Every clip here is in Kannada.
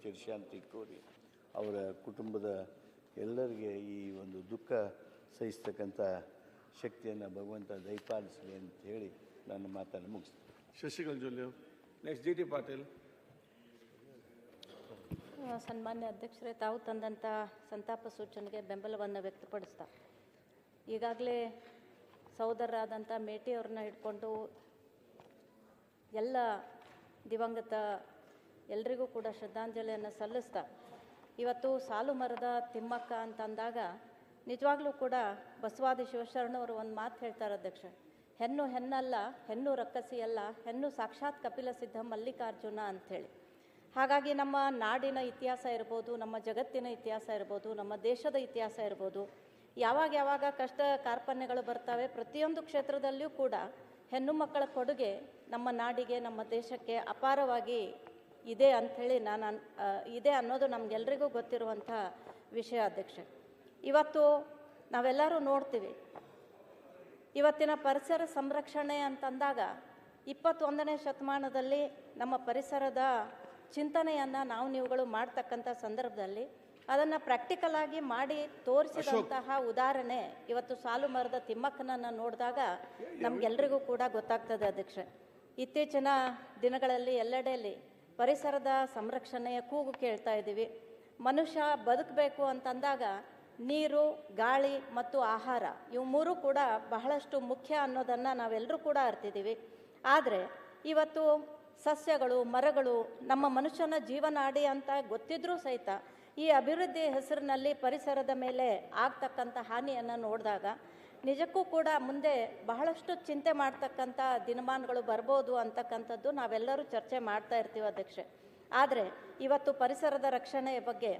ಚಿರಶಾಂತಿ ಕೋರಿ ಅವರ ಕುಟುಂಬದ ಎಲ್ಲರಿಗೆ ಈ ಒಂದು ದುಃಖ ಸಹಿಸ್ತಕ್ಕಂಥ ಶಕ್ತಿಯನ್ನು ಭಗವಂತ ದಯಪಾಲಿಸಲಿ ಅಂತ ಹೇಳಿ ನನ್ನ ಮಾತನ್ನು ಮುಗಿಸ್ತೀನಿ. ಶಶಿಕಲಾ ಜೊಲ್ಲೆ ಅವರು. Next D T Patil. ಸನ್ಮಾನ್ಯ ಅಧ್ಯಕ್ಷರೇ, ತಾವು ತಂದಂಥ ಸಂತಾಪ ಸೂಚನೆಗೆ ಬೆಂಬಲವನ್ನು ವ್ಯಕ್ತಪಡಿಸ್ತಾ ಈಗಾಗಲೇ ಸಹೋದರರಾದಂಥ ಮೇಟಿಯವ್ರನ್ನ ಹಿಡ್ಕೊಂಡು ಎಲ್ಲ ದಿವಂಗತ ಎಲ್ರಿಗೂ ಕೂಡ ಶ್ರದ್ಧಾಂಜಲಿಯನ್ನು ಸಲ್ಲಿಸ್ತಾ ಇವತ್ತು ಸಾಲು ಮರದ ತಿಮ್ಮಕ್ಕ ಅಂತಂದಾಗ ನಿಜವಾಗ್ಲೂ ಕೂಡ ಬಸವಾದಿ ಶಿವಶರಣವರು ಒಂದು ಮಾತು ಹೇಳ್ತಾರೆ ಅಧ್ಯಕ್ಷ, ಹೆಣ್ಣು ಹೆಣ್ಣಲ್ಲ, ಹೆಣ್ಣು ರಕ್ಕಸಿಯಲ್ಲ, ಹೆಣ್ಣು ಸಾಕ್ಷಾತ್ ಕಪಿಲ ಸಿದ್ಧ ಮಲ್ಲಿಕಾರ್ಜುನ ಅಂಥೇಳಿ. ಹಾಗಾಗಿ ನಮ್ಮ ನಾಡಿನ ಇತಿಹಾಸ ಇರ್ಬೋದು, ನಮ್ಮ ಜಗತ್ತಿನ ಇತಿಹಾಸ ಇರ್ಬೋದು, ನಮ್ಮ ದೇಶದ ಇತಿಹಾಸ ಇರ್ಬೋದು, ಯಾವಾಗ ಕಷ್ಟ ಕಾರ್ಪಣ್ಯಗಳು ಬರ್ತವೆ, ಪ್ರತಿಯೊಂದು ಕ್ಷೇತ್ರದಲ್ಲಿಯೂ ಕೂಡ ಹೆಣ್ಣು ಮಕ್ಕಳ ಕೊಡುಗೆ ನಮ್ಮ ನಾಡಿಗೆ, ನಮ್ಮ ದೇಶಕ್ಕೆ ಅಪಾರವಾಗಿ ಇದೆ ಅಂಥೇಳಿ ಇದೆ ಅನ್ನೋದು ನಮಗೆಲ್ರಿಗೂ ಗೊತ್ತಿರುವಂಥ ವಿಷಯ ಅಧ್ಯಕ್ಷ. ಇವತ್ತು ನಾವೆಲ್ಲರೂ ನೋಡ್ತೀವಿ, ಇವತ್ತಿನ ಪರಿಸರ ಸಂರಕ್ಷಣೆ ಅಂತಂದಾಗ 21ನೇ ಶತಮಾನದಲ್ಲಿ ನಮ್ಮ ಪರಿಸರದ ಚಿಂತನೆಯನ್ನು ನೀವುಗಳು ಮಾಡ್ತಕ್ಕಂಥ ಸಂದರ್ಭದಲ್ಲಿ ಅದನ್ನು ಪ್ರಾಕ್ಟಿಕಲ್ ಆಗಿ ಮಾಡಿ ತೋರಿಸಿದಂತಹ ಉದಾಹರಣೆ ಇವತ್ತು ಸಾಲು ಮರದ ತಿಮ್ಮಕ್ಕನನ್ನು ನೋಡಿದಾಗ ನಮಗೆಲ್ರಿಗೂ ಕೂಡ ಗೊತ್ತಾಗ್ತದೆ ಅಧ್ಯಕ್ಷ. ಇತ್ತೀಚಿನ ದಿನಗಳಲ್ಲಿ ಎಲ್ಲೆಡೆಯಲ್ಲಿ ಪರಿಸರದ ಸಂರಕ್ಷಣೆಯ ಕೂಗು ಕೇಳ್ತಾ ಇದ್ದೀವಿ. ಮನುಷ್ಯ ಬದುಕಬೇಕು ಅಂತಂದಾಗ ನೀರು, ಗಾಳಿ ಮತ್ತು ಆಹಾರ ಇವು ಮೂರು ಕೂಡ ಬಹಳಷ್ಟು ಮುಖ್ಯ ಅನ್ನೋದನ್ನು ನಾವೆಲ್ಲರೂ ಕೂಡ ಅರ್ತಿದ್ದೀವಿ. ಆದರೆ ಇವತ್ತು ಸಸ್ಯಗಳು, ಮರಗಳು ನಮ್ಮ ಮನುಷ್ಯನ ಜೀವನಾಡಿ ಅಂತ ಗೊತ್ತಿದ್ರೂ ಸಹಿತ ಈ ಅಭಿವೃದ್ಧಿ ಹೆಸರಿನಲ್ಲಿ ಪರಿಸರದ ಮೇಲೆ ಆಗ್ತಕ್ಕಂಥ ಹಾನಿಯನ್ನು ನೋಡಿದಾಗ ನಿಜಕ್ಕೂ ಕೂಡ ಮುಂದೆ ಬಹಳಷ್ಟು ಚಿಂತೆ ಮಾಡ್ತಕ್ಕಂಥ ದಿನಮಾನಗಳು ಬರ್ಬೋದು ಅಂತಕ್ಕಂಥದ್ದು ನಾವೆಲ್ಲರೂ ಚರ್ಚೆ ಮಾಡ್ತಾ ಇರ್ತೀವಿ ಅಧ್ಯಕ್ಷೆ. ಆದರೆ ಇವತ್ತು ಪರಿಸರದ ರಕ್ಷಣೆಯ ಬಗ್ಗೆ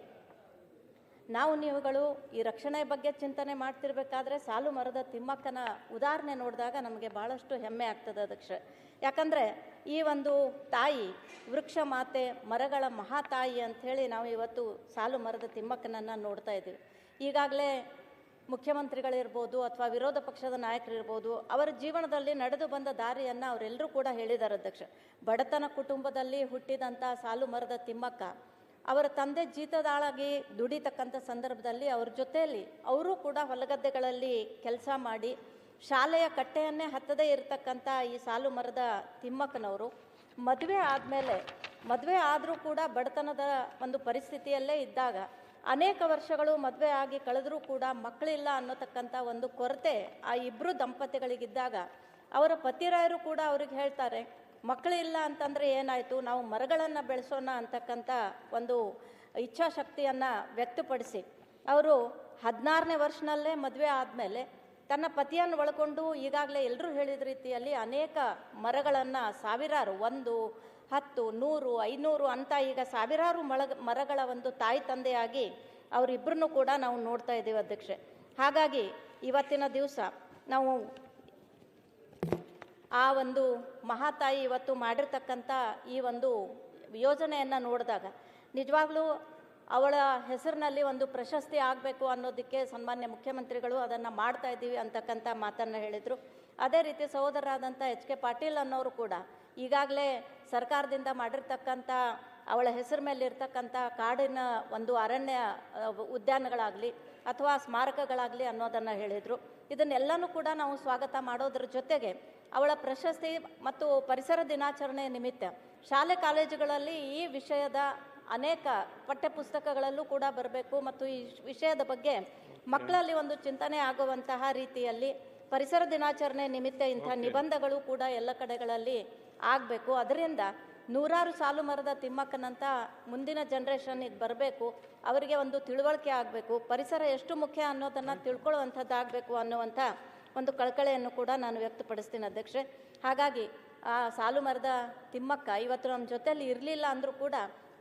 ನೀವುಗಳು ಈ ರಕ್ಷಣೆ ಬಗ್ಗೆ ಚಿಂತನೆ ಮಾಡ್ತಿರ್ಬೇಕಾದ್ರೆ ಸಾಲು ಮರದ ತಿಮ್ಮಕ್ಕನ ಉದಾಹರಣೆ ನೋಡಿದಾಗ ನಮಗೆ ಭಾಳಷ್ಟು ಹೆಮ್ಮೆ ಆಗ್ತದೆ ಅಧ್ಯಕ್ಷ. ಯಾಕಂದರೆ ಈ ಒಂದು ತಾಯಿ ವೃಕ್ಷ ಮಾತೆ, ಮರಗಳ ಮಹಾತಾಯಿ ಅಂಥೇಳಿ ನಾವು ಇವತ್ತು ಸಾಲು ಮರದ ತಿಮ್ಮಕ್ಕನನ್ನು ನೋಡ್ತಾ ಇದ್ದೀವಿ. ಈಗಾಗಲೇ ಮುಖ್ಯಮಂತ್ರಿಗಳಿರ್ಬೋದು ಅಥವಾ ವಿರೋಧ ಪಕ್ಷದ ನಾಯಕರಿರ್ಬೋದು, ಅವರ ಜೀವನದಲ್ಲಿ ನಡೆದು ಬಂದ ದಾರಿಯನ್ನು ಅವರೆಲ್ಲರೂ ಕೂಡ ಹೇಳಿದ್ದಾರೆ ಅಧ್ಯಕ್ಷ. ಬಡತನ ಕುಟುಂಬದಲ್ಲಿ ಹುಟ್ಟಿದಂಥ ಸಾಲು ಮರದ ತಿಮ್ಮಕ್ಕ ಅವರ ತಂದೆ ಜೀತದಾಳಾಗಿ ದುಡಿತಕ್ಕಂಥ ಸಂದರ್ಭದಲ್ಲಿ ಅವ್ರ ಜೊತೆಯಲ್ಲಿ ಅವರು ಕೂಡ ಹೊಲಗದ್ದೆಗಳಲ್ಲಿ ಕೆಲಸ ಮಾಡಿ ಶಾಲೆಯ ಕಟ್ಟೆಯನ್ನೇ ಹತ್ತದೇ ಇರತಕ್ಕಂಥ ಈ ಸಾಲು ಮರದ ತಿಮ್ಮಕ್ಕನವರು ಮದುವೆ ಆದರೂ ಕೂಡ ಬಡತನದ ಒಂದು ಪರಿಸ್ಥಿತಿಯಲ್ಲೇ ಇದ್ದಾಗ ಅನೇಕ ವರ್ಷಗಳು ಮದುವೆ ಆಗಿ ಕಳೆದರೂ ಕೂಡ ಮಕ್ಕಳಿಲ್ಲ ಅನ್ನೋತಕ್ಕಂಥ ಒಂದು ಕೊರತೆ ಆ ಇಬ್ಬರು ದಂಪತಿಗಳಿಗಿದ್ದಾಗ ಅವರ ಪತಿರಾಯರು ಕೂಡ ಅವ್ರಿಗೆ ಹೇಳ್ತಾರೆ, ಮಕ್ಕಳಿಲ್ಲ ಅಂತಂದರೆ ಏನಾಯಿತು, ನಾವು ಮರಗಳನ್ನು ಬೆಳೆಸೋಣ ಅಂತಕ್ಕಂಥ ಒಂದು ಇಚ್ಛಾಶಕ್ತಿಯನ್ನು ವ್ಯಕ್ತಪಡಿಸಿ ಅವರು 16ನೇ ವರ್ಷನಲ್ಲೇ ಮದುವೆ ಆದಮೇಲೆ ತನ್ನ ಪತಿಯನ್ನು ಒಳಗೊಂಡು ಈಗಾಗಲೇ ಎಲ್ಲರೂ ಹೇಳಿದ ರೀತಿಯಲ್ಲಿ ಅನೇಕ ಮರಗಳನ್ನು ಸಾವಿರಾರು 1, 10, 100, 500 ಅಂತ ಈಗ ಸಾವಿರಾರು ಮರಗಳ ಒಂದು ತಾಯಿ ತಂದೆಯಾಗಿ ಅವರಿಬ್ಬರನ್ನು ಕೂಡ ನಾವು ನೋಡ್ತಾ ಇದ್ದೀವಿ ಅಧ್ಯಕ್ಷೆ. ಹಾಗಾಗಿ ಇವತ್ತಿನ ದಿವಸ ನಾವು ಆ ಒಂದು ಮಹಾತಾಯಿ ಇವತ್ತು ಮಾಡಿರ್ತಕ್ಕಂಥ ಈ ಒಂದು ಯೋಜನೆಯನ್ನು ನೋಡಿದಾಗ ನಿಜವಾಗ್ಲೂ ಅವಳ ಹೆಸರಿನಲ್ಲಿ ಒಂದು ಪ್ರಶಸ್ತಿ ಆಗಬೇಕು ಅನ್ನೋದಕ್ಕೆ ಸನ್ಮಾನ್ಯ ಮುಖ್ಯಮಂತ್ರಿಗಳು ಅದನ್ನು ಮಾಡ್ತಾ ಇದ್ದೀವಿ ಅಂತಕ್ಕಂಥ ಮಾತನ್ನು ಹೇಳಿದರು. ಅದೇ ರೀತಿ ಸಹೋದರರಾದಂಥ ಎಚ್ ಕೆ ಪಾಟೀಲ್ ಅನ್ನೋರು ಕೂಡ ಈಗಾಗಲೇ ಸರ್ಕಾರದಿಂದ ಮಾಡಿರ್ತಕ್ಕಂಥ ಅವಳ ಹೆಸರು ಮೇಲೆ ಇರ್ತಕ್ಕಂಥ ಕಾಡಿನ ಒಂದು ಅರಣ್ಯ ಉದ್ಯಾನಗಳಾಗಲಿ ಅಥವಾ ಸ್ಮಾರಕಗಳಾಗಲಿ ಅನ್ನೋದನ್ನು ಹೇಳಿದರು. ಇದನ್ನೆಲ್ಲನೂ ಕೂಡ ನಾವು ಸ್ವಾಗತ ಮಾಡೋದ್ರ ಜೊತೆಗೆ ಅವಳ ಪ್ರಶಸ್ತಿ ಮತ್ತು ಪರಿಸರ ದಿನಾಚರಣೆ ನಿಮಿತ್ತ ಶಾಲೆ ಕಾಲೇಜುಗಳಲ್ಲಿ ಈ ವಿಷಯದ ಅನೇಕ ಪಠ್ಯಪುಸ್ತಕಗಳಲ್ಲೂ ಕೂಡ ಬರಬೇಕು ಮತ್ತು ಈ ವಿಷಯದ ಬಗ್ಗೆ ಮಕ್ಕಳಲ್ಲಿ ಒಂದು ಚಿಂತನೆ ಆಗುವಂತಹ ರೀತಿಯಲ್ಲಿ ಪರಿಸರ ದಿನಾಚರಣೆ ನಿಮಿತ್ತ ಇಂಥ ನಿಬಂಧಗಳು ಕೂಡ ಎಲ್ಲ ಕಡೆಗಳಲ್ಲಿ ಆಗಬೇಕು. ಅದರಿಂದ ನೂರಾರು ಸಾಲು ಮರದ ತಿಮ್ಮಕ್ಕನಂತ ಮುಂದಿನ ಜನ್ರೇಷನ್ ಇದು ಬರಬೇಕು, ಅವರಿಗೆ ಒಂದು ತಿಳುವಳಿಕೆ ಆಗಬೇಕು, ಪರಿಸರ ಎಷ್ಟು ಮುಖ್ಯ ಅನ್ನೋದನ್ನು ತಿಳ್ಕೊಳ್ಳುವಂಥದ್ದಾಗಬೇಕು ಅನ್ನುವಂಥ ಒಂದು ಕಳಕಳೆಯನ್ನು ಕೂಡ ನಾನು ವ್ಯಕ್ತಪಡಿಸ್ತೀನಿ ಅಧ್ಯಕ್ಷೆ. ಹಾಗಾಗಿ ಆ ಸಾಲು ಮರದ ತಿಮ್ಮಕ್ಕ ಇವತ್ತು ನಮ್ಮ ಜೊತೆಯಲ್ಲಿ ಇರಲಿಲ್ಲ ಅಂದರೂ ಕೂಡ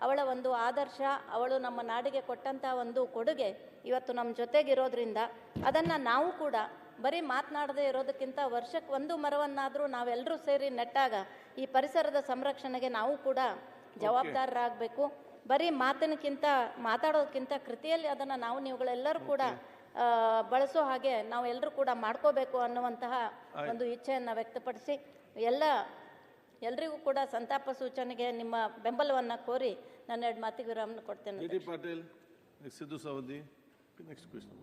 ಅವಳ ಒಂದು ಆದರ್ಶ, ಅವಳು ನಮ್ಮ ನಾಡಿಗೆ ಕೊಟ್ಟಂಥ ಒಂದು ಕೊಡುಗೆ ಇವತ್ತು ನಮ್ಮ ಜೊತೆಗಿರೋದ್ರಿಂದ ಅದನ್ನು ನಾವು ಕೂಡ ಬರೀ ಮಾತನಾಡದೇ ಇರೋದಕ್ಕಿಂತ ವರ್ಷಕ್ಕೆ 1 ಮರವನ್ನಾದರೂ ನಾವೆಲ್ಲರೂ ಸೇರಿ ನೆಟ್ಟಾಗ ಈ ಪರಿಸರದ ಸಂರಕ್ಷಣೆಗೆ ನಾವು ಕೂಡ ಜವಾಬ್ದಾರರಾಗಬೇಕು. ಬರೀ ಮಾತಾಡೋದಕ್ಕಿಂತ ಕೃತಿಯಲ್ಲಿ ಅದನ್ನು ನೀವುಗಳೆಲ್ಲರೂ ಕೂಡ ಬಳಸೋ ಹಾಗೆ ನಾವೆಲ್ಲರೂ ಕೂಡ ಮಾಡ್ಕೋಬೇಕು ಅನ್ನುವಂತಹ ಒಂದು ಇಚ್ಛೆಯನ್ನು ವ್ಯಕ್ತಪಡಿಸಿ ಎಲ್ಲ ಎಲ್ರಿಗೂ ಕೂಡ ಸಂತಾಪ ಸೂಚನೆಗೆ ನಿಮ್ಮ ಬೆಂಬಲವನ್ನು ಕೋರಿ ನನ್ನ 2 ಮಾತಿಗೆ ವಿರಾಮ ಕೊಡ್ತೇನೆ. J.T. Patil, next Sidhu Savadi. Next question.